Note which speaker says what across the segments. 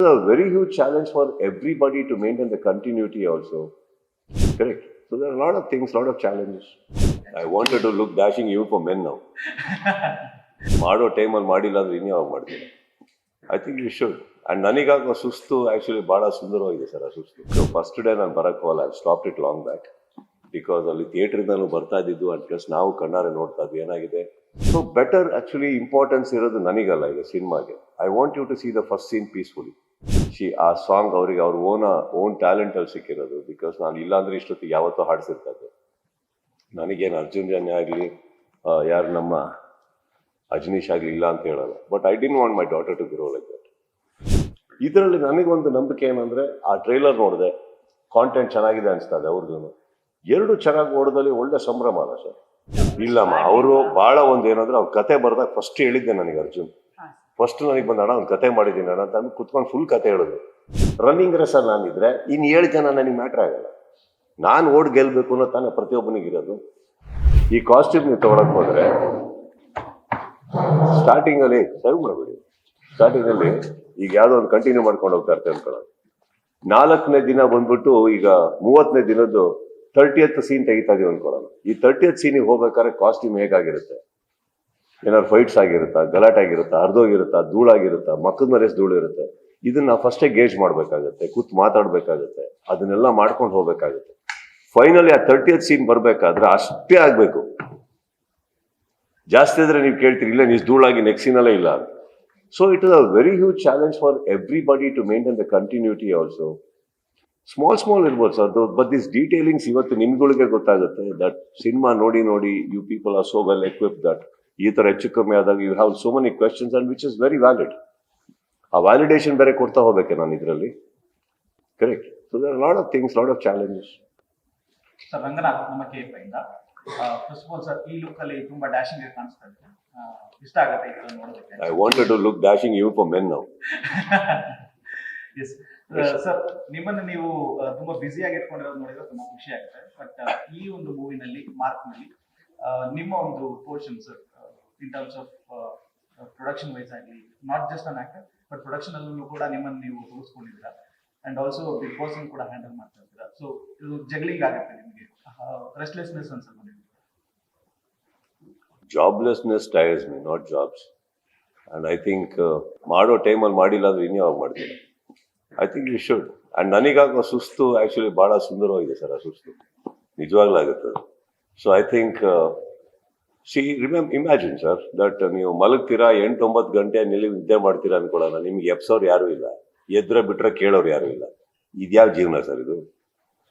Speaker 1: A very huge challenge for everybody to maintain the continuity also. Correct. So there are a lot of things, a lot of challenges. I wanted to look dashing even for men now. ಮಾಡೋ ಟೈಮಲ್ಲಿ ಮಾಡಿಲ್ಲ ಅಂದ್ರೆ ಇನ್ಯಾವಾಗ ಮಾಡ್ತೀನಿ. I think you should. And ನನಗಾಗೋ ಸುಸ್ತು actually ಭಾಳ ಸುಂದರವಾಗಿದೆ ಸರ್ ಆ ಸುಸ್ತು. ಸೊ ಫಸ್ಟ್ ಡೇ ನಾನು ಬರೋಕ್ಕೆ ಹೋಗಲ್ಲ, I stop it long back. Because ಅಲ್ಲಿ ಥಿಯೇಟ್ರಿಂದನೂ ಬರ್ತಾ ಇದ್ದಿದ್ದು ಅಂಡ್ ಪ್ಲಸ್ ನಾವು ಕಣ್ಣಾರೆ ನೋಡ್ತಾ ಇದ್ವಿ ಏನಾಗಿದೆ. ಸೊ ಬೆಟರ್ ಆ್ಯಕ್ಚುಲಿ ಇಂಪಾರ್ಟೆನ್ಸ್ ಇರೋದು ನನಗಲ್ಲ ಈಗ ಸಿನಿಮಾಗೆ. I want you to see the first scene peacefully. ಆ ಸಾಂಗ್ ಅವರಿಗೆ ಅವ್ರ ಓನ್ ಟ್ಯಾಲೆಂಟಲ್ಲಿ ಸಿಕ್ಕಿರೋದು. ಬಿಕಾಸ್ ನಾನು ಇಲ್ಲಾಂದ್ರೆ ಇಷ್ಟೊತ್ತಿಗೆ ಯಾವತ್ತೋ ಹಾಡಿಸಿರ್ತಾ ಇದ್ದೆ. ನನಗೇನು ಅರ್ಜುನ್ ಜನ್ಯ ಆಗಲಿ ಯಾರು ನಮ್ಮ ಅಜನೀಶ್ ಆಗಲಿ ಇಲ್ಲ ಅಂತ ಹೇಳಲ್ಲ. But I didn't want my daughter to grow like that. ಇದರಲ್ಲಿ ನನಗೊಂದು ನಂಬಿಕೆ ಏನಂದರೆ ಆ ಟ್ರೈಲರ್ ನೋಡಿದೆ, ಕಾಂಟೆಂಟ್ ಚೆನ್ನಾಗಿದೆ ಅನಿಸ್ತದೆ ಅವ್ರದ್ದು. ಎರಡು ಚೆನ್ನಾಗಿ ಓಡೋದಲ್ಲಿ ಒಳ್ಳೆ ಸಂಭ್ರಮ ಅಲ್ಲ ಸರ್. ಇಲ್ಲಮ್ಮ ಅವರು ಭಾಳ ಒಂದು ಏನಂದ್ರೆ ಅವ್ರ ಕತೆ ಬರ್ದಾಗ ಫಸ್ಟ್ ಹೇಳಿದ್ದೆ ನನಗೆ ಅರ್ಜುನ್. ಫಸ್ಟ್ ನನಗೆ ಬಂದಣ್ಣ ಒಂದು ಕತೆ ಮಾಡಿದ್ದೀನಿ ಅಣ್ಣ ಅಂತ ಅಂದು ಕುತ್ಕೊಂಡು ಫುಲ್ ಕತೆ ಹೇಳಿದ್ರು. ರನ್ನಿಂಗ್ ರೇಸಲ್ಲಿ ನಾನಿದ್ರೆ ಇನ್ನು 7 ಜನ ನನಗೆ ಮ್ಯಾಟ್ರ್ ಆಗಲ್ಲ. ನಾನು ಓಡ್ ಗೆಲ್ಲಬೇಕು ಅನ್ನೋ ತಾನೇ ಪ್ರತಿಯೊಬ್ಬನಿಗಿರೋದು. ಈ ಕಾಸ್ಟ್ಯೂಮ್ ನೀವು ತೊಗೊಳಕ್ಕೆ ಹೋದರೆ ಸ್ಟಾರ್ಟಿಂಗಲ್ಲಿ ಸೇವ್ ಮಾಡಬೇಡಿ. ಸ್ಟಾರ್ಟಿಂಗಲ್ಲಿ ಈಗ ಯಾವುದೋ ಒಂದು ಕಂಟಿನ್ಯೂ ಮಾಡ್ಕೊಂಡು ಹೋಗ್ತಾ ಇರ್ತಾರೆ ಅನ್ಕೊಳ್ಳೋದು. 4ನೇ ದಿನ ಬಂದ್ಬಿಟ್ಟು ಈಗ 30ನೇ ದಿನದ್ದು 30th ಸೀನ್ ತೆಗಿತಾ ಇದೀವಿ ಅನ್ಕೊಳ್ಳೋಣ. ಈ 30th ಸೀನಿಗೆ ಹೋಗ್ಬೇಕಾದ್ರೆ ಕಾಸ್ಟ್ಯೂಮ್ ಹೇಗಾಗಿರುತ್ತೆ, ಏನಾದ್ರು ಫೈಟ್ಸ್ ಆಗಿರುತ್ತಾ, ಗಲಾಟೆ ಆಗಿರುತ್ತಾ, ಹರಿದೋಗಿರುತ್ತಾ, ಧೂಳಾಗಿರುತ್ತಾ, ಮಕ್ಕದ ಮೇಲೆ ಧೂಳು ಇರುತ್ತೆ. ಇದನ್ನ ನಾವು ಫಸ್ಟೇ ಗೇಜ್ ಮಾಡಬೇಕಾಗುತ್ತೆ, ಕೂತ್ ಮಾತಾಡ್ಬೇಕಾಗುತ್ತೆ, ಅದನ್ನೆಲ್ಲ ಮಾಡ್ಕೊಂಡು ಹೋಗ್ಬೇಕಾಗುತ್ತೆ. ಫೈನಲಿ ಆ 30th ಸೀನ್ ಬರ್ಬೇಕಾದ್ರೆ ಅಷ್ಟೇ ಆಗ್ಬೇಕು. ಜಾಸ್ತಿ ಆದ್ರೆ ನೀವು ಕೇಳ್ತೀರಿ ಇಲ್ಲ ನೀವು ಧೂಳಾಗಿ ನೆಕ್ಸ್ಟ್ ಸೀನಲ್ಲೇ ಇಲ್ಲ ಅಂತ. So it is a very huge challenge for everybody to maintain the continuity also. Small ಇರ್ಬೋದು ಸರ್, ಬಟ್ ದಿಸ್ ಡೀಟೇಲಿಂಗ್ಸ್ ಇವತ್ತು ನಿಮ್ಗಳಿಗೆ ಗೊತ್ತಾಗುತ್ತೆ ದಟ್ ಸಿನಿಮಾ ನೋಡಿ you people are so well equip that ಈ ಥರ ಹೆಚ್ಚು ಕಮ್ಮಿ ಆದಾಗ you have so many questions and which is very valid. ಆ ವ್ಯಾಲಿಡೇಷನ್ ಬೇರೆ ಕೊಡ್ತಾ ಹೋಗ್ಬೇಕೆ ನಾನು ಇದರಲ್ಲಿ. Correct. So there are lot of things, lot of challenges.
Speaker 2: Sir Ranganath ನಮ್ಮ ಕೇಳಿಂದ ಫಸ್ಟ್ ಆಫ್ ಆಲ್ ಸರ್ ಈ ಲುಕ್ ಅಲ್ಲಿ ತುಂಬಾ ಡ್ಯಾಶಿಂಗ್ ಆಗಿ ಕಾಣಿಸ್ತಾ ಇದೆ, ಇಷ್ಟ ಆಗುತ್ತೆ ಇದನ್ನ ನೋಡೋದಕ್ಕೆ.
Speaker 1: I wanted to look dashing even for men now.
Speaker 2: Yes sir, ನಿಮ್ಮನ್ನು ನೀವು ತುಂಬಾ ಬ್ಯುಸಿ ಆಗಿ ಇಟ್ಕೊಂಡಿರೋದು ನೋಡಿದ್ರೆ ತುಂಬಾ ಖುಷಿ ಆಗುತ್ತೆ. ಬಟ್ ಈ ಒಂದು ಮೂವಿನಲ್ಲಿ ಮಾರ್ಕ್ ನಲ್ಲಿ ನಿಮ್ಮ ಒಂದು portion sir in terms of production wise ಆಗಲಿ, not just an actor but production ಅಲ್ಲೂ ಕೂಡ ನಿಮ್ಮನ್ನು ನೀವು ತೋರಿಸ್ಕೊಂಡಿದ್ದೀರಾ. ಅಂಡ್ ಆಲ್ಸೋ ಬಿಗ್ ಬಾಸ್ ಕೂಡ ಹ್ಯಾಂಡಲ್ ಮಾಡ್ತಾ ಇದ್ದೀರಾ. ಸೊ ಇದು ಜಗ್ಲಿಂಗ್ ಆಗುತ್ತೆ ನಿಮಗೆ, ರೆಸ್ಟ್ಲೆಸ್ನೆಸ್ ಅನ್ಸಲ್ವಾ ನಿಮಗೆ?
Speaker 1: Joblessness tires me, not jobs. And I think ಮಾಡೋ ಟೈಮಲ್ಲಿ ಮಾಡಿಲ್ಲ ಅಂದ್ರೆ ಇನ್ಯಾವಾಗ ಮಾಡ್ತೀನಿ. I think you should. And ನನಗಾಗೋ ಸುಸ್ತು ಆ್ಯಕ್ಚುಲಿ ಭಾಳ ಸುಂದರವಾಗಿದೆ ಸರ್ ಆ ಸುಸ್ತು, ನಿಜವಾಗ್ಲೂ ಆಗುತ್ತೆ. So I think imagine sir that ನೀವು ಮಲಗ್ತೀರಾ 8-9 ಗಂಟೆ ನಿದ್ದೆ ಮಾಡ್ತೀರಾ ಅನ್ಕೊಳ್ಳೋಣ. ನಿಮ್ಗೆ ಎಪ್ಸೋರು ಯಾರೂ ಇಲ್ಲ, ಎದ್ರೆ ಬಿಟ್ರೆ ಕೇಳೋರು ಯಾರೂ ಇಲ್ಲ. ಇದ್ಯಾವ ಜೀವನ ಸರ್ ಇದು?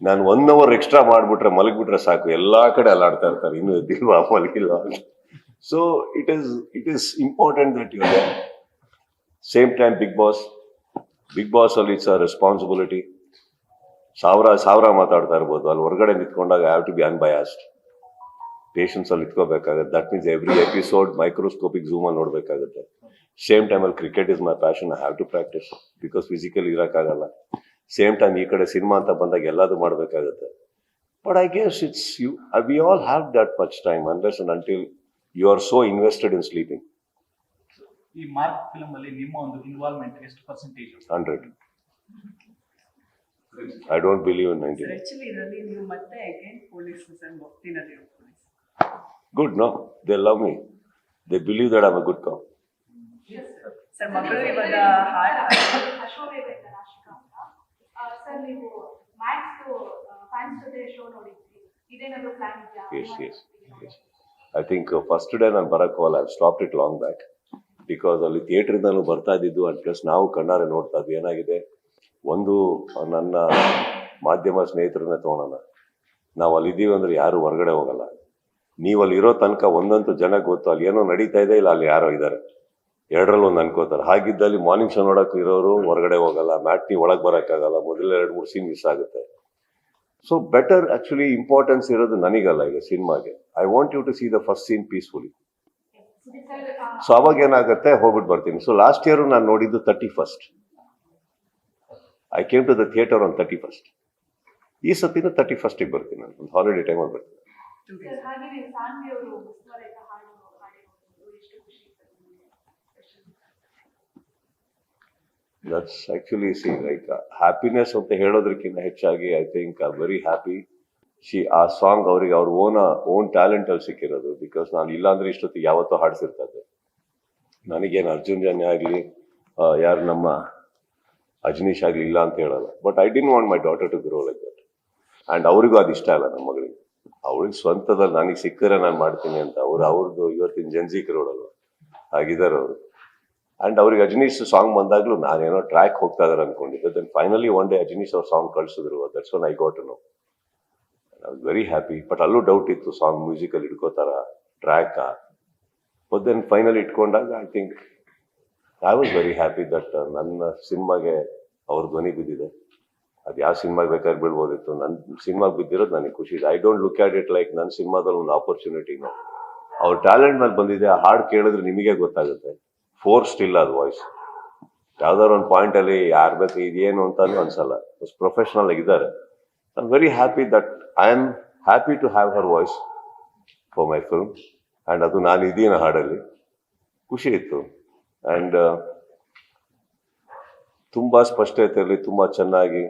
Speaker 1: ನಾನು 1 hour ಎಕ್ಸ್ಟ್ರಾ ಮಾಡಿಬಿಟ್ರೆ ಮಲಗಿಬಿಟ್ರೆ ಸಾಕು, ಎಲ್ಲ ಕಡೆ ಅಲ್ಲಾಡ್ತಾ ಇರ್ತಾರೆ, ಇನ್ನೂ ಎದ್ದಿಲ್ವಾ ಮಲಗಿಲ್ವಾ ಅಂತ. So it is important that you are same time Bigg Boss ಅಲ್ಲಿ ಇಟ್ಸ್ ಅ ರೆಸ್ಪಾನ್ಸಿಬಿಲಿಟಿ. ಸಾವಿರ ಮಾತಾಡ್ತಾ ಇರ್ಬೋದು, ಅಲ್ಲಿ ಹೊರಗಡೆ ನಿಂತ್ಕೊಂಡಾಗ I have to be unbiased. Patience ಅಲ್ಲಿ ಇಟ್ಕೋಬೇಕಾಗುತ್ತೆ. That means every episode microscopic zoom ಅಲ್ಲಿ ನೋಡ್ಬೇಕಾಗುತ್ತೆ. ಸೇಮ್ ಟೈಮಲ್ಲಿ cricket is my passion, I have to practice because physically ಇರೋಕ್ಕಾಗಲ್ಲ. ಸೇಮ್ ಟೈಮ್ ಈ ಕಡೆ ಸಿನಿಮಾ ಅಂತ ಬಂದಾಗ ಎಲ್ಲದೂ ಮಾಡಬೇಕಾಗುತ್ತೆ. But I guess it's we all have that much time unless and until you are so invested in sleeping.
Speaker 2: ಈ mark film ಅಲ್ಲಿ ನಿಮ್ಮ ಒಂದು ಇನ್ವಾಲ್ವ್ಮೆಂಟ್ ಎಷ್ಟು percentage?
Speaker 1: 100. I don't believe in 90.
Speaker 3: Actually, ಇದರಲ್ಲಿ ನೀವು ಮತ್ತೆ ಅಗೇನ್ ಪೊಲೀಸ್ ಸರ್ ಹೋಗ್ತಿನದೇ police.
Speaker 1: Good, no? They love me. They believe that I'm a good cop.
Speaker 3: Yes, sir. Sir ಮಗಳು ಇವಾಗ ಹಾರ್ಟ್
Speaker 4: ಅಶೋವೇಗ ರಾಶಿಕಾ ಅಂತ ಸರ್, ನೀವು ಮ್ಯಾಕ್ಸ್ ಫ್ಯಾನ್ಸ್ ಜೊತೆ ಶೋ ನೋಡಿದ್ರಿ, ಇದೇನಾದ್ರು ಪ್ಲಾನ್ ಇದೆಯಾ?
Speaker 1: Yes. I think first day ನಾನು ಬರೋಕ್ಕೆ ಹೋಗಲ್ಲ, I stop it long back. Because ಅಲ್ಲಿ ಥಿಯೇಟ್ರಿಂದನೂ ಬರ್ತಾ ಇದ್ದಿದ್ದು ಅಂಡ್ ಪ್ಲಸ್ ನಾವು ಕಣ್ಣಾರೆ ನೋಡ್ತಾ ಇದ್ವಿ ಏನಾಗಿದೆ. ಒಂದು ನನ್ನ ಮಾಧ್ಯಮ ಸ್ನೇಹಿತರನ್ನ ತೊಗೊಳೋಣ, ನಾವು ಅಲ್ಲಿದ್ದೀವಿ ಅಂದರೆ ಯಾರು ಹೊರಗಡೆ ಹೋಗಲ್ಲ. ನೀವು ಅಲ್ಲಿ ಇರೋ ತನಕ ಒಂದಂತೂ ಜನಕ್ಕೆ ಗೊತ್ತು ಅಲ್ಲಿ ಏನೋ ನಡೀತಾ ಇದೆ, ಇಲ್ಲ ಅಲ್ಲಿ ಯಾರೋ ಇದ್ದಾರೆ, ಎರಡರಲ್ಲಿ ಒಂದು ಅನ್ಕೋತಾರೆ. ಹಾಗಿದ್ದಲ್ಲಿ ಮಾರ್ನಿಂಗ್ ಶೋ ನೋಡೋಕೆ ಇರೋರು ಹೊರಗಡೆ ಹೋಗಲ್ಲ, ಮ್ಯಾಟ್ನಿ ಒಳಗೆ ಬರೋಕ್ಕಾಗಲ್ಲ, ಮೊದಲ 2-3 ಸೀನ್ ಮಿಸ್ ಆಗುತ್ತೆ. ಸೊ ಬೆಟರ್ ಆ್ಯಕ್ಚುಲಿ ಇಂಪಾರ್ಟೆನ್ಸ್ ಇರೋದು ನನಗಲ್ಲ ಈಗ ಸಿನಿಮಾಗೆ. I want you to see the first scene peacefully. So ಅವಾಗ ಏನಾಗುತ್ತೆ, ಹೋಗ್ಬಿಟ್ಟು ಬರ್ತೀನಿ. ಸೊ ಲಾಸ್ಟ್ ಇಯರ್ ನಾನು ನೋಡಿದ್ದು 31st. I came to the theatre on 31st. ಈ ಸತಿನೂ 31st ಬರ್ತೀನಿ, ನಾನು ಒಂದು ಹಾಲಿಡೇ ಟೈಮಲ್ಲಿ ಬರ್ತೀನಿ.
Speaker 4: ಹಾಗೆ ಸಾನ್ವಿ ಅವರು ಮುಸ್ವರೇಖ ಹಾಡಿರೋದು ಎಷ್ಟು ಖುಷಿ.
Speaker 1: That's actually C like happiness ಅಂತ ಹೇಳೋದಕ್ಕಿಂತ ಹೆಚ್ಚಾಗಿ I think I very happy. ಆ ಸಾಂಗ್ ಅವರಿಗೆ ಅವ್ರ ಓನ್ ಟ್ಯಾಲೆಂಟ್ ಅಲ್ಲಿ ಸಿಕ್ಕಿರೋದು. ಬಿಕಾಸ್ ನಾನು ಇಲ್ಲಾಂದ್ರೆ ಇಷ್ಟೊತ್ತಿಗೆ ಯಾವತ್ತೋ ಹಾಡ್ಸಿರ್ತಾ ಇದ್ದೆ. ನನಗೇನು ಅರ್ಜುನ್ ಜನ್ಯ ಆಗಲಿ ಯಾರು ನಮ್ಮ ಅಜನೀಶ್ ಆಗಲಿ ಇಲ್ಲ ಅಂತ ಹೇಳಲ್ಲ. But I didn't want my daughter to grow like that. And ಅವ್ರಿಗೂ ಅದು ಇಷ್ಟ ಇಲ್ಲ ನಮ್ಮ ಮಗಳಿಗೆ. ಅವಳಿಗೆ ಸ್ವಂತದಲ್ಲಿ ನನಗೆ ಸಿಕ್ಕರೆ ನಾನು ಮಾಡ್ತೀನಿ ಅಂತ ಅವ್ರದ್ದು ಇವತ್ತಿನ ಜನ್ಜಿ ಕ್ರೋಡಲ್ಲ ಆಗಿದ್ದಾರೆ ಅವರು. ಆ್ಯಂಡ್ ಅವ್ರಿಗೆ ಅಜನೀಶ್ ಸಾಂಗ್ ಬಂದಾಗಲೂ ನಾನೇನೋ ಟ್ರ್ಯಾಕ್ ಹೋಗ್ತಾ ಇದಾರೆ ಅನ್ಕೊಂಡಿದ್ದೆ. Then finally one day Ajaneesh ಅವ್ರ ಸಾಂಗ್ ಕಳಿಸಿದ್ರು. That's one I got to know. I was very happy. But ಅಲ್ಲೂ ಡೌಟ್ ಇತ್ತು, ಸಾಂಗ್ ಮ್ಯೂಸಿಕಲ್ಲಿ ಇಟ್ಕೋತಾರ ಟ್ರ್ಯಾಕಾ. ಬಟ್ ದೆನ್ ಫೈನಲಿ ಇಟ್ಕೊಂಡಾಗ I think I was very happy that ನನ್ನ ಸಿನಿಮಾಗೆ ಅವ್ರ ಧ್ವನಿ ಬಿದ್ದಿದೆ. ಅದು ಯಾವ ಸಿನಿಮಾಗೆ ಬೇಕಾದ್ರೆ ಬೀಳ್ಬೋದಿತ್ತು, ನನ್ನ ಸಿನಿಮಾಗೆ ಬಿದ್ದಿರೋದು ನನಗೆ ಖುಷಿ ಇದೆ. I don't look at it like ನನ್ನ ಸಿನಿಮಾದಲ್ಲಿ ಒಂದು ಆಪರ್ಚುನಿಟಿನೋ. ಅವ್ರ ಟ್ಯಾಲೆಂಟ್ ಮೇಲೆ ಬಂದಿದೆ. ಆ ಹಾಡು ಕೇಳಿದ್ರೆ ನಿಮಗೆ ಗೊತ್ತಾಗುತ್ತೆ. ಫೋರ್ಸ್ಡ್ ಇಲ್ಲ ಅದು ವಾಯ್ಸ್. ಯಾವ್ದಾದ್ರು ಒಂದು ಪಾಯಿಂಟಲ್ಲಿ ಯಾರು ಬೇಕು ಇದೇನು ಅಂತಾನು ಅನ್ಸಲ್ಲ. ಪ್ರೊಫೆಷನಲ್ ಆಗಿದ್ದಾರೆ. I am very happy that I am happy to have her voice for my film. And ಅದು ನಾನು ಇದೀನ ಹಾಡಲ್ಲಿ ಖುಷಿ ಇತ್ತು. ಆ್ಯಂಡ್ ತುಂಬ ಸ್ಪಷ್ಟತೆಯಲ್ಲಿ ತುಂಬ ಚೆನ್ನಾಗಿ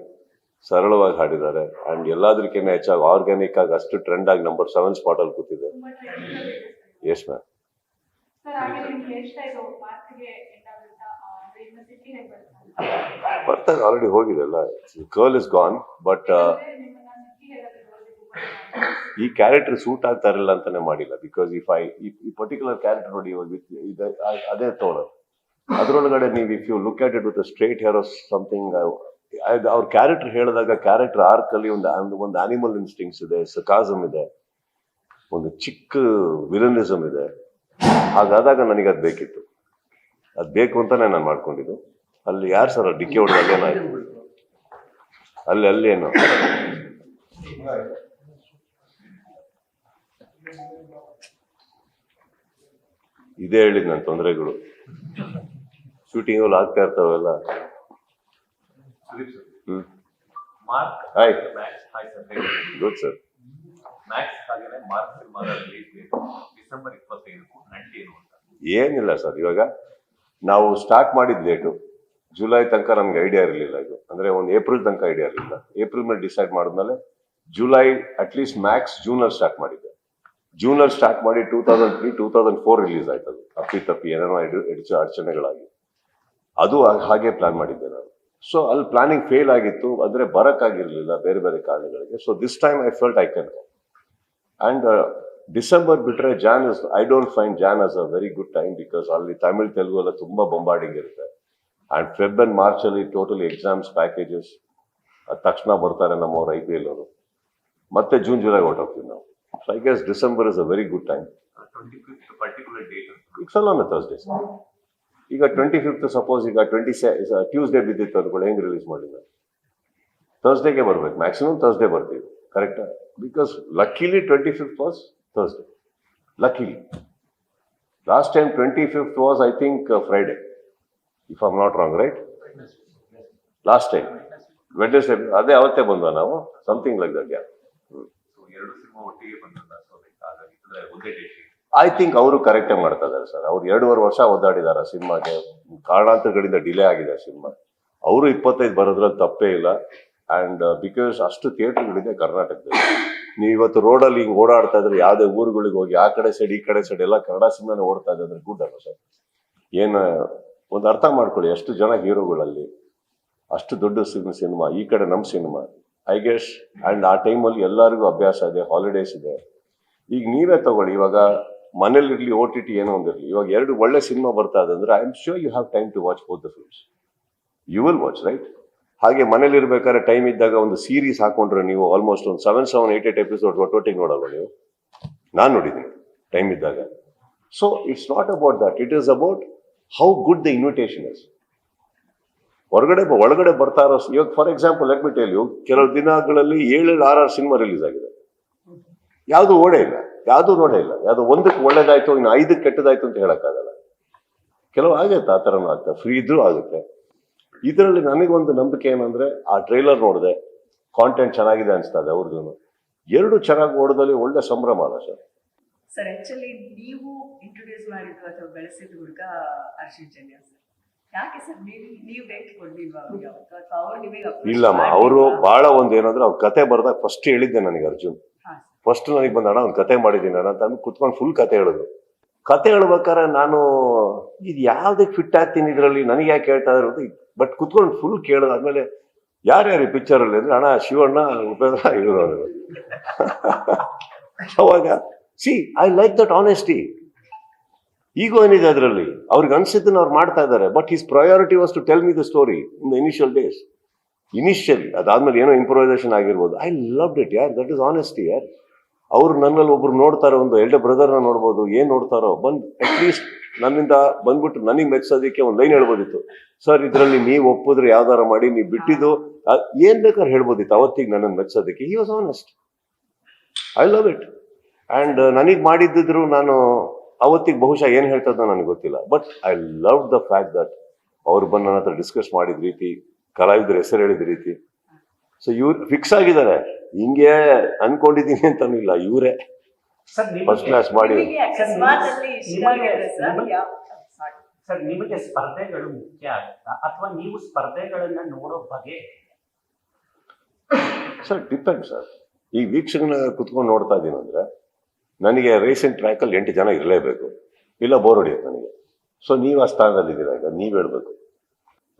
Speaker 1: ಸರಳವಾಗಿ ಹಾಡಿದ್ದಾರೆ. ಆ್ಯಂಡ್ ಎಲ್ಲದಕ್ಕಿಂತ ಹೆಚ್ಚಾಗಿ ಆರ್ಗ್ಯಾನಿಕ್ ಆಗಿ ಅಷ್ಟು ಟ್ರೆಂಡ್ ಆಗಿ ನಂಬರ್ 7 ಸ್ಪಾಟಲ್ಲಿ ಕೂತಿದೆ.
Speaker 4: ತುಂಬಾ ಟ್ರೆಂಡಿಂಗ್
Speaker 1: ಎಸ್ ಮ್ಯಾಮ್.
Speaker 4: ಸರ್ ಹಾಗೆ ನಿಮ್ಗೆ ಎಷ್ಟಾಯ್ತು ಮಾರ್ಕ್ಗೆ ಎಂಟಾಗುತ್ತಾ ಅಂದ್ರೆ ಇನ್ನು ಸಿಟಿ ಹೇಗೆ ಬರ್ತಾರೆ
Speaker 1: ಬರ್ತಾರೆ, ಆಲ್ರೆಡಿ ಹೋಗಿದೆ ಅಲ್ಲ. Curl is gone. ಬಟ್
Speaker 4: ನಿಮ್ಮನ್ನ ಸಿಟಿ ಹೇಳೋದು
Speaker 1: ಈ ಕ್ಯಾರೆಕ್ಟರ್ ಸೂಟ್ ಆಗ್ತಾ ಇರಲಿಲ್ಲ ಅಂತಾನೆ ಮಾಡಿಲ್ಲ. ಬಿಕಾಸ್ ಈ ಪರ್ಟಿಕ್ಯುಲರ್ ಕ್ಯಾರೆಕ್ಟರ್ ನೋಡಿ ಅದೇ ತೋಣ ಅದರೊಳಗಡೆ ನೀವು if you look at it with straight hair something. ಅವ್ರ ಕ್ಯಾರೆಕ್ಟರ್ ಹೇಳಿದಾಗ ಕ್ಯಾರೆಕ್ಟರ್ ಆರ್ಕ್ ಅಲ್ಲಿ ಒಂದು ಆನಿಮಲ್ ಇನ್ಸ್ಟಿಂಕ್ಟ್ಸ್ ಇದೆ, ಸಕಾಸಮ್ ಇದೆ, ಒಂದು ಚಿಕ್ಕ ವಿಲನಿಸಮ್ ಇದೆ. ಹಾಗಾದಾಗ ನನಗೆ ಅದು ಬೇಕಿತ್ತು. ಅದು ಬೇಕು ಅಂತಾನೆ ನಾನು ಮಾಡ್ಕೊಂಡಿದ್ದು. ಅಲ್ಲಿ ಯಾರು ಸರ್ ಡಿಕ್ಕಿ ಹೊಡೆದು ಅಲ್ಲೇನಾಯ್ತು, ಅಲ್ಲೇನು ಇದೇ ಹೇಳಿದ್ ನನ್ನ ತೊಂದರೆಗಳು. ಶೂಟಿಂಗ್ ಅಲ್ಲಿ ಆಗ್ತಾ ಇರ್ತಾವೆಲ್ಲ.
Speaker 5: Mark
Speaker 1: hi
Speaker 5: Max hi sir.
Speaker 1: Good sir.
Speaker 5: Max ಹಾಗೇನೆ ಮಾರ್ಕ್ ಸಿನಿಮಾದ ರಿಲೀಸ್ ಡೇಟ್ ಡಿಸೆಂಬರ್ 25ಕ್ಕೂ ನಂಟೇನು ಅಂತ.
Speaker 1: ಏನಿಲ್ಲ ಸರ್, ಇವಾಗ ನಾವು ಸ್ಟಾರ್ಟ್ ಮಾಡಿದ್ ಲೇಟು. ಜುಲೈ ತನಕ ನಮ್ಗೆ ಐಡಿಯಾ ಇರಲಿಲ್ಲ. ಇದು ಅಂದ್ರೆ ಒಂದು ಏಪ್ರಿಲ್ ತನಕ ಐಡಿಯಾ ಇರಲಿಲ್ಲ. ಏಪ್ರಿಲ್ ಮೇಲೆ ಡಿಸೈಡ್ ಮಾಡಿದ್ಮೇಲೆ ಜುಲೈ ಅಟ್ಲೀಸ್ಟ್ ಮ್ಯಾಕ್ಸ್ ಜೂನಲ್ಲಿ ಸ್ಟಾರ್ಟ್ ಮಾಡಿದ್ದೆ. ಜೂನಲ್ಲಿ ಸ್ಟಾರ್ಟ್ ಮಾಡಿ 2003, 2004 ರಿಲೀಸ್ ಆಯ್ತು. ಅದು ತಪ್ಪಿ ಏನೇನೋ ಅಡಚಣೆಗಳಾಗಿ ಅದು ಹಾಗೆ ಪ್ಲಾನ್ ಮಾಡಿದ್ದೆ ನಾನು. ಸೊ ಅಲ್ಲಿ ಪ್ಲಾನಿಂಗ್ ಫೇಲ್ ಆಗಿತ್ತು. ಅಂದ್ರೆ ಬರಕ್ಕಾಗಿರ್ಲಿಲ್ಲ ಬೇರೆ ಬೇರೆ ಕಾರಣಗಳಿಗೆ. So this time I felt I can go. And December ಬಿಟ್ರೆ Jan is I don't find Jan as a very good time. Because ಅಲ್ಲಿ ತಮಿಳ್ ತೆಲುಗು ಎಲ್ಲ ತುಂಬಾ ಬೊಂಬಾರ್ಡಿಂಗ್ ಇರುತ್ತೆ. ಅಂಡ್ ಫೆಬ್ ಅಂಡ್ ಮಾರ್ಚ್ ಅಲ್ಲಿ ಟೋಟಲಿ ಎಕ್ಸಾಮ್ಸ್ ಪ್ಯಾಕೇಜಸ್ ತಕ್ಷಣ ಬರ್ತಾರೆ ನಮ್ಮವ್ರು IPL ಅವರು. ಮತ್ತೆ ಜೂನ್ ಜುಲೈ ಹೊರಟೋಗ್ತೀವಿ ನಾವು. So I guess December is a very good time.
Speaker 5: 25th particular date
Speaker 1: it's all on Thursday. ಈಗ 25th ಸಪೋಸ್ ಈಗ ಟ್ಯೂಸ್ಡೇ ಬಿದ್ದಿತ್ತು ಅಂದ್ಕೊಳ್ಳಿ, ಹೆಂಗ್ ರಿಲೀಸ್ ಮಾಡಿಲ್ಲ? ಥರ್ಸ್ಡೇಗೆ ಬರ್ಬೇಕು, ಮ್ಯಾಕ್ಸಿಮಮ್ ಥರ್ಸ್ಡೇ ಬರ್ತೀವಿ. ಕರೆಕ್ಟಾ? Because luckily 25th was Thursday. Luckily last time 25th was I think Friday, if I am not wrong, right? Last time Wednesday, ಅದೇ ಅವತ್ತೇ ಬಂದ್ವಾ ನಾವು, ಸಮಥಿಂಗ್ ಲೈಕ್ ದಟ್.
Speaker 5: ಸೊ ಎರಡು ಸಿನಿಮಾ ಒಟ್ಟಿಗೆ ಬಂದಲ್ಲ, ಸೊ ಹಾಗಾಗಿ ಅಂದ್ರೆ ಒಂದೇ ಡೇಟ್.
Speaker 1: ಐ ಥಿಂಕ್ ಅವರು ಕರೆಕ್ಟಾಗಿ ಮಾಡ್ತಾ ಇದ್ದಾರೆ ಸರ್. ಅವ್ರು 2.5 ವರ್ಷ ಒದ್ದಾಡಿದ್ದಾರೆ ಸಿನಿಮಾಗೆ. ಕಾರಣಾಂತರಗಳಿಂದ ಡಿಲೇ ಆಗಿದೆ ಸಿನಿಮಾ. ಅವರು 25 ಬರೋದ್ರಲ್ಲಿ ತಪ್ಪೇ ಇಲ್ಲ. ಆ್ಯಂಡ್ ಬಿಕಾಸ್ ಅಷ್ಟು ಥಿಯೇಟರ್ಗಳಿದೆ ಕರ್ನಾಟಕದಲ್ಲಿ. ನೀವು ಇವತ್ತು ರೋಡಲ್ಲಿ ಹಿಂಗೆ ಓಡಾಡ್ತಾ ಇದ್ರೆ ಯಾವುದೇ ಊರುಗಳಿಗೆ ಹೋಗಿ ಆ ಕಡೆ ಸೈಡ್ ಈ ಕಡೆ ಸೈಡ್ ಎಲ್ಲ ಕನ್ನಡ ಸಿನಿಮಾನೇ ಓಡ್ತಾ ಇದೆ ಅಂದ್ರೆ ಗುಡ್ ಅಲ್ಲ ಸರ್? ಏನು ಒಂದು ಅರ್ಥ ಮಾಡ್ಕೊಳ್ಳಿ, ಎಷ್ಟು ಜನ ಹೀರೋಗಳಲ್ಲಿ, ಅಷ್ಟು ದೊಡ್ಡ ಸಿನಿಮಾ, ಈ ಕಡೆ ನಮ್ಮ ಸಿನಿಮಾ ಐ ಗೆಸ್. ಆ್ಯಂಡ್ ಆ ಟೈಮಲ್ಲಿ ಎಲ್ಲರಿಗೂ ಅಭ್ಯಾಸ ಇದೆ, ಹಾಲಿಡೇಸ್ ಇದೆ. ಈಗ ನೀವೇ ತಗೊಳ್ಳಿ, ಇವಾಗ ಮನೇಲಿರ್ಲಿ OTT ಏನೋ ಒಂದಿರಲಿ, ಇವಾಗ 2 ಒಳ್ಳೆ ಸಿನಿಮಾ ಬರ್ತಾ ಇದೆ ಅಂದ್ರೆ I am sure you have time to watch both the films. You will watch, right? ಹಾಗೆ ಮನೇಲಿ ಇರ್ಬೇಕಾದ್ರೆ ಟೈಮ್ ಇದ್ದಾಗ ಒಂದು ಸೀರೀಸ್ ಹಾಕೊಂಡ್ರೆ ನೀವು ಆಲ್ಮೋಸ್ಟ್ ಒಂದು 7, 8 ಎಪಿಸೋಡ್ ಒಟ್ಟೊಟ್ಟಿಗೆ ನೋಡಲ್ವ ನೀವು? ನಾನು ನೋಡಿದ್ದೀನಿ ಟೈಮ್ ಇದ್ದಾಗ. So it's not about that, it is about how good the invitation is. ಒಳಗಡೆ ಬರ್ತಾ ಇರೋ, ಇವಾಗ for example let me tell you, ಕೆಲವು ದಿನಗಳಲ್ಲಿ 7-6 ಸಿನಿಮಾ ರಿಲೀಸ್ ಆಗಿದೆ. ಯಾವುದು ಓಡೇ ಇಲ್ಲ, ಯಾವುದು ನೋಡೇ ಇಲ್ಲ. ಯಾವುದು ಒಂದಕ್ಕೆ ಒಳ್ಳೇದಾಯ್ತು, ಇನ್ನು 5ಕ್ಕೆ ಕೆಟ್ಟದಾಯ್ತು ಅಂತ ಹೇಳಕ್ಕಾಗಲ್ಲ. ಕೆಲವು ಆಗುತ್ತೆ, ಆ ಥರನೂ ಆಗುತ್ತೆ, ಫ್ರೀ ಇದ್ರೂ ಆಗುತ್ತೆ. ಇದರಲ್ಲಿ ನನಗೊಂದು ನಂಬಿಕೆ ಏನಂದ್ರೆ, ಆ ಟ್ರೈಲರ್ ನೋಡಿದೆ, ಕಾಂಟೆಂಟ್ ಚೆನ್ನಾಗಿದೆ ಅನಿಸ್ತದೆ ಅವ್ರದ್ದು. 2 ಚೆನ್ನಾಗಿ ಓಡೋದಲ್ಲಿ ಒಳ್ಳೆ ಸಂಭ್ರಮ ಅಲ್ಲ ಸರ್?
Speaker 3: ಸರ್ ಆಕ್ಚುಲಿ ನೀವು ಇಂಟ್ರೊಡ್ಯೂಸ್ ಮಾಡಿದ್ದು ಅಥವಾ ಬೆಳೆಸಿದ ಹುಡುಗ ಅರ್ಜುನ್ ಜನ್ಯ ಸರ್. ಯಾಕೆ ಸರ್ ನೀವು ಡೇಟ್ ಕೊಡ್ಲಿಲ್ವಾ ಅವ್ರಿಗೆ ಅವತ್ತು? ಅಥವಾ ಅವ್ರು ನಿಮಗೆ approach
Speaker 1: ಇಲ್ಲಮ್ಮ,
Speaker 3: ಮಾಡ್ಲಿಲ್ವಾ?
Speaker 1: ಅವರು ಬಹಳ ಒಂದು ಏನಂದ್ರೆ ಅವ್ರ ಕತೆ ಬರ್ದಾಗ ಫಸ್ಟ್ ಹೇಳಿದ್ದೆ ನನಗೆ ಅರ್ಜುನ್.
Speaker 3: ಹಾ,
Speaker 1: ಫಸ್ಟ್ ನನಗೆ ಬಂದಣ ಒಂದು ಕತೆ ಮಾಡಿದ್ದೀನಿ ಅಣ್ಣ ಅಂತ ಅಂದ್ಬಿಟ್ಟು ಕುತ್ಕೊಂಡು ಫುಲ್ ಕತೆ ಹೇಳಿದ್ರು. ಕತೆ ಹೇಳ್ಬೇಕಾದ್ರೆ ನಾನು ಇದು ಯಾವ್ದಕ್ಕೆ ಫಿಟ್ ಆಗ್ತೀನಿ ಇದರಲ್ಲಿ, ನನಗೆ ಯಾಕೆ ಹೇಳ್ತಾ ಇರೋದು, ಬಟ್ ಕುತ್ಕೊಂಡು ಫುಲ್ ಕೇಳೋದಾದ್ಮೇಲೆ ಯಾರ್ಯಾರು ಈ ಪಿಕ್ಚರ್ ಅಲ್ಲಿ ಅಂದ್ರೆ ಅಣ್ಣ ಶಿವಣ್ಣ ಉಪೇಂದ್ರ ಇವರು ಅವರು. ಅವಾಗ see I like that honesty. Ego ಏನಿದೆ ಅದರಲ್ಲಿ, ಅವ್ರಿಗೆ ಅನ್ಸಿದ್ದನ್ನ ಅವ್ರು ಮಾಡ್ತಾ ಇದ್ದಾರೆ. But his priority was to tell me the story in the initial days. Initially ಅದಾದ್ಮೇಲೆ ಏನೋ ಇಂಪ್ರೂವೈಸೇಷನ್ ಆಗಿರ್ಬೋದು. ಐ ಲವ್ಡ್ ಇಟ್ ಯಾರ್, ದಟ್ ಇಸ್ ಆನೆಸ್ಟಿ ಯಾರ್. ಅವ್ರು ನನ್ನಲ್ಲಿ ಒಬ್ರು ನೋಡ್ತಾರೆ, ಒಂದು ಎಲ್ಡರ್ ಬ್ರದರ್ನ ನೋಡ್ಬೋದು, ಏನ್ ನೋಡ್ತಾರೋ ಬಂದು ಅಟ್ಲೀಸ್ಟ್ ನನ್ನಿಂದ ಬಂದ್ಬಿಟ್ಟು ನನಗೆ ಮೆಚ್ಚೋದಕ್ಕೆ ಒಂದು ಲೈನ್ ಹೇಳ್ಬೋದಿತ್ತು. ಸರ್ ಇದರಲ್ಲಿ ನೀವು ಒಪ್ಪಿದ್ರೆ ಯಾವ್ದಾರ ಮಾಡಿ, ನೀವು ಬಿಟ್ಟಿದ್ದು ಏನ್ ಬೇಕಾದ್ರೆ ಹೇಳ್ಬೋದಿತ್ತು ಅವತ್ತಿಗೆ ನನ್ನನ್ನು ಮೆಚ್ಚೋದಕ್ಕೆ. He was honest. I love it. And ನನಗೆ ಮಾಡಿದ್ದಿದ್ರು ನಾನು ಅವತ್ತಿಗೆ ಬಹುಶಃ ಏನ್ ಹೇಳ್ತದ ನನಗೆ ಗೊತ್ತಿಲ್ಲ. But I love the fact that ಅವ್ರು ಬಂದು ನನ್ನ ಹತ್ರ ಡಿಸ್ಕಸ್ ಮಾಡಿದ ರೀತಿ, ಕಲಾವಿದ್ರ ಹೆಸರು ಹೇಳಿದ ರೀತಿ. ಸೊ ಇವ್ರು ಫಿಕ್ಸ್ ಆಗಿದ್ದಾರೆ, ಹಿಂಗೆ ಅನ್ಕೊಂಡಿದೀನಿ ಅಂತಾನು ಇಲ್ಲ, ಇವರೇ
Speaker 6: ಸರ್
Speaker 1: ಫಸ್ಟ್ ಕ್ಲಾಸ್ ಮಾಡಿ.
Speaker 3: ನಿಮಗೆ ಅಕಸ್ಮಾತಲ್ಲಿ ಇಷ್ಟ ಆಗಿದ್ರೆ ಸರ್ sorry.
Speaker 6: ಸರ್ ನಿಮಗೆ ಸ್ಪರ್ಧೆಗಳು ಮುಖ್ಯ ಆಗುತ್ತಾ ಅಥವಾ ನೀವು ಸ್ಪರ್ಧೆಗಳನ್ನ ನೋಡೋ ಬಗೆ?
Speaker 1: Sir depend sir. ಈ ವೀಕ್ಷಕನ ಕುತ್ಕೊಂಡು ನೋಡ್ತಾ ಇದ್ದೀನಿ ಅಂದ್ರೆ ನನಗೆ ರೇಸಿಂಗ್ ಟ್ರ್ಯಾಕಲ್ಲಿ 8 ಜನ ಇರಲೇಬೇಕು, ಇಲ್ಲ ಬೋರ್ ಹೊಡಿಯೋದು ನನಗೆ. ಸೊ ನೀವು ಆ ಸ್ಥಾನದಲ್ಲಿದ್ದೀರಾ, ಈಗ ನೀವು ಹೇಳ್ಬೇಕು.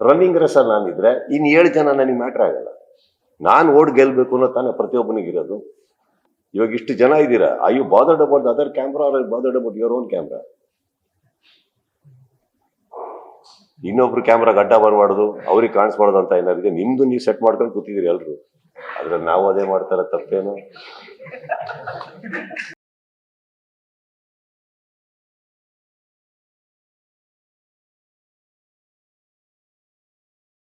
Speaker 1: ರನ್ನಿಂಗ್ ರೇಸಲ್ಲಿ ನಾನಿದ್ರೆ ಇನ್ನು 7 ಜನ ನನಗೆ ಮ್ಯಾಟ್ರ್ ಆಗಲ್ಲ. ನಾನು ಓಡ್ ಗೆಲ್ಬೇಕು ಅನ್ನೋ ತಾನೇ ಪ್ರತಿಯೊಬ್ಬನಿಗಿರೋದು. ಇವಾಗ ಇಷ್ಟು ಜನ ಇದ್ದೀರಾ, I you bothered about the other camera are bothered about your own camera? ಇನ್ನೊಬ್ರು ಕ್ಯಾಮ್ರಾ ಗಡ್ಡ ಬರಬಾರ್ದು, ಅವ್ರಿಗೆ ಕಾಣಿಸ್ಬಾರ್ದು ಅಂತ ಏನಾಗಿದೆ. ನಿಮ್ದು ನೀವು ಸೆಟ್ ಮಾಡ್ಕೊಂಡು ಕೂತಿದ್ದೀರಿ ಎಲ್ರು, ಅದ್ರಲ್ಲಿ ನಾವು ಅದೇ ಮಾಡ್ತಾರ ತಪ್ಪೇನು?